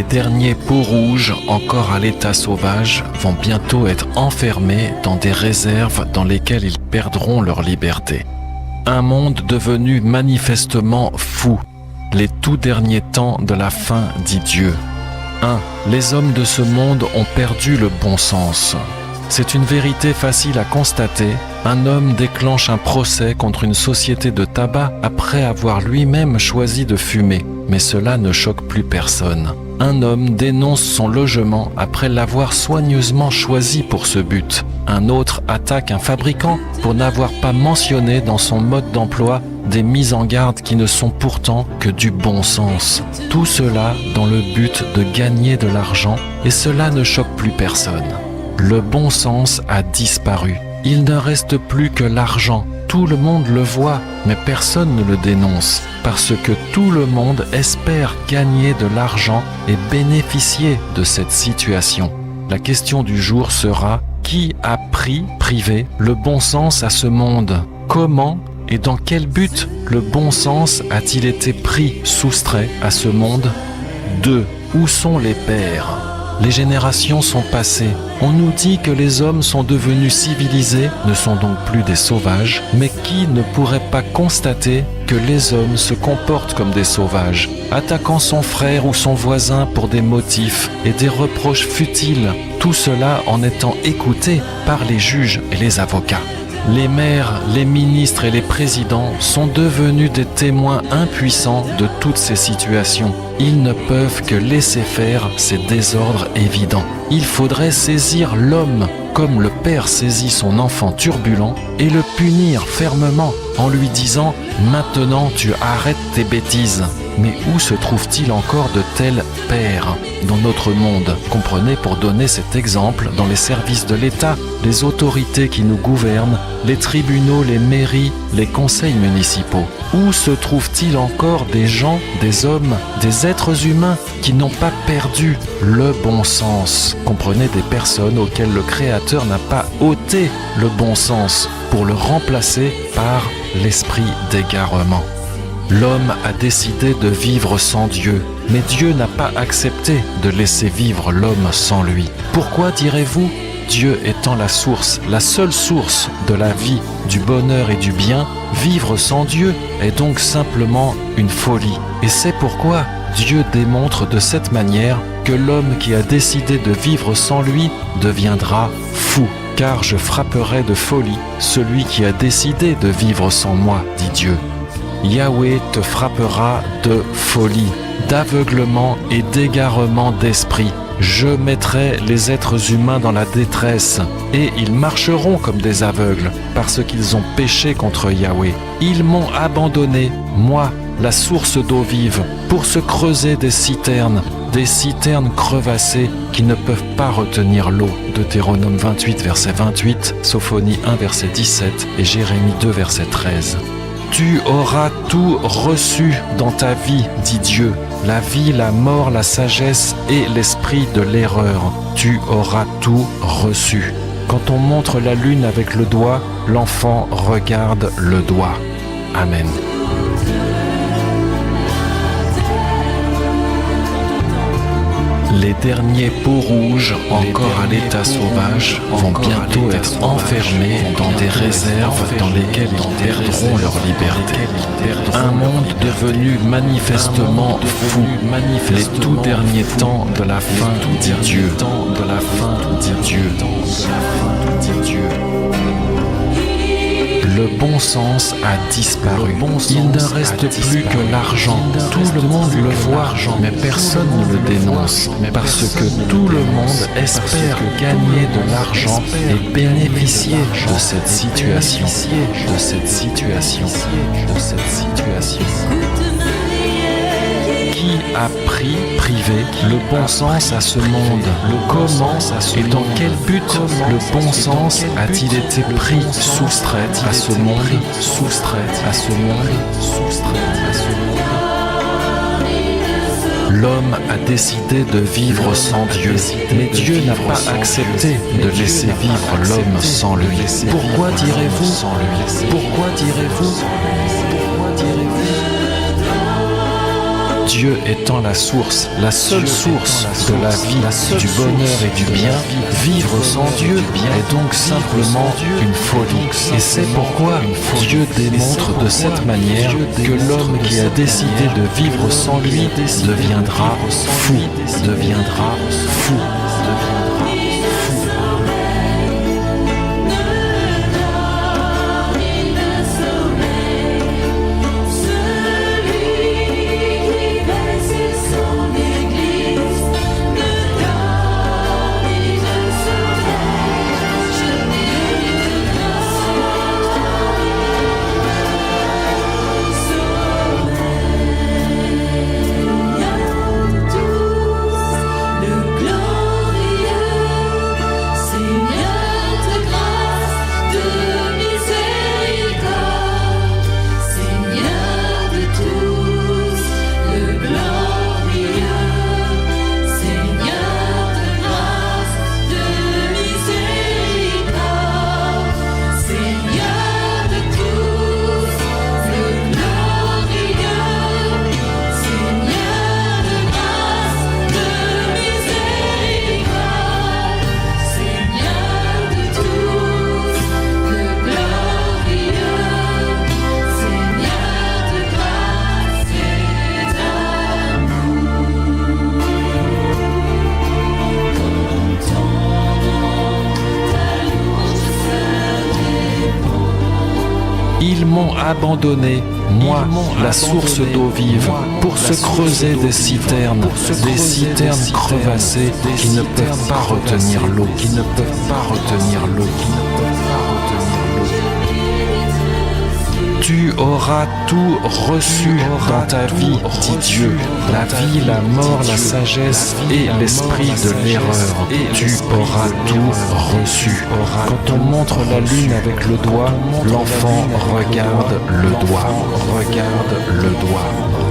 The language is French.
derniers peaux rouges, encore à l'état sauvage, vont bientôt être enfermés dans des réserves dans lesquelles ils perdront leur liberté. Un monde devenu manifestement fou. Les tout derniers temps de la fin, dit Dieu. 1. Les hommes de ce monde ont perdu le bon sens. C'est une vérité facile à constater. Un homme déclenche un procès contre une société de tabac après avoir lui-même choisi de fumer. Mais cela ne choque plus personne. Un homme dénonce son logement après l'avoir soigneusement choisi pour ce but. Un autre attaque un fabricant pour n'avoir pas mentionné dans son mode d'emploi des mises en garde qui ne sont pourtant que du bon sens. Tout cela dans le but de gagner de l'argent et cela ne choque plus personne. Le bon sens a disparu. Il ne reste plus que l'argent. Tout le monde le voit, mais personne ne le dénonce, parce que tout le monde espère gagner de l'argent et bénéficier de cette situation. La question du jour sera: qui a privé le bon sens à ce monde? Comment et dans quel but le bon sens a-t-il été soustrait à ce monde? 2. Où sont les pères? Les générations sont passées. On nous dit que les hommes sont devenus civilisés, ne sont donc plus des sauvages, mais qui ne pourrait pas constater que les hommes se comportent comme des sauvages, attaquant son frère ou son voisin pour des motifs et des reproches futiles, tout cela en étant écouté par les juges et les avocats. Les maires, les ministres et les présidents sont devenus des témoins impuissants de toutes ces situations. Ils ne peuvent que laisser faire ces désordres évidents. Il faudrait saisir l'homme comme le père saisit son enfant turbulent et le punir fermement en lui disant « Maintenant tu arrêtes tes bêtises ». Mais où se trouve-t-il encore de tels pères dans notre monde? Comprenez, pour donner cet exemple, dans les services de l'État, les autorités qui nous gouvernent, les tribunaux, les mairies, les conseils municipaux. Où se trouve-t-il encore des gens, des hommes, des êtres humains qui n'ont pas perdu le bon sens? Comprenez, des personnes auxquelles le Créateur n'a pas ôté le bon sens pour le remplacer par l'esprit d'égarement. L'homme a décidé de vivre sans Dieu, mais Dieu n'a pas accepté de laisser vivre l'homme sans lui. Pourquoi direz-vous? Dieu étant la source, la seule source de la vie, du bonheur et du bien, vivre sans Dieu est donc simplement une folie. Et c'est pourquoi Dieu démontre de cette manière que l'homme qui a décidé de vivre sans lui deviendra fou. Car je frapperai de folie celui qui a décidé de vivre sans moi, dit Dieu. Yahweh te frappera de folie, d'aveuglement et d'égarement d'esprit. Je mettrai les êtres humains dans la détresse, et ils marcheront comme des aveugles, parce qu'ils ont péché contre Yahweh. Ils m'ont abandonné, moi, la source d'eau vive, pour se creuser des citernes crevassées qui ne peuvent pas retenir l'eau. Deutéronome 28, verset 28, Sophonie 1, verset 17 et Jérémie 2, verset 13. Tu auras tout reçu dans ta vie, dit Dieu, la vie, la mort, la sagesse et l'esprit de l'erreur. Tu auras tout reçu. Quand on montre la lune avec le doigt, l'enfant regarde le doigt. Amen. Les derniers peaux rouges, encore à l'état sauvage, vont bientôt être enfermés dans des réserves dans lesquelles ils perdront leur liberté. Un monde devenu manifestement fou, les tout derniers temps de la fin, dit Dieu. Le bon sens a disparu. Il ne reste plus que l'argent. Tout le monde le voit, mais personne ne le dénonce. Parce que tout le monde espère gagner de l'argent et bénéficier de cette situation. Qui a privé le bon sens à ce monde? Comment et dans quel but le bon sens a-t-il été soustrait à ce monde? L'homme a décidé de vivre sans Dieu, mais Dieu n'a pas accepté de laisser vivre l'homme sans lui. Pourquoi direz-vous? Dieu étant la source, la seule source de la vie, du bonheur et du bien, vivre sans Dieu est donc simplement une folie. Et c'est pourquoi Dieu démontre de cette manière que l'homme qui a décidé de vivre sans lui deviendra fou, deviendra fou. Ils m'ont abandonné, moi, la source d'eau vive, pour se creuser des citernes crevassées qui ne peuvent pas retenir l'eau, qui ne peuvent pas retenir l'eau, qui ne peuvent pas retenir l'eau. Tu auras tout reçu dans ta vie, dit Dieu, la vie, la mort, la sagesse et l'esprit de l'erreur. Tu auras tout reçu. Quand on montre la lune avec le doigt, l'enfant regarde le doigt, regarde le doigt.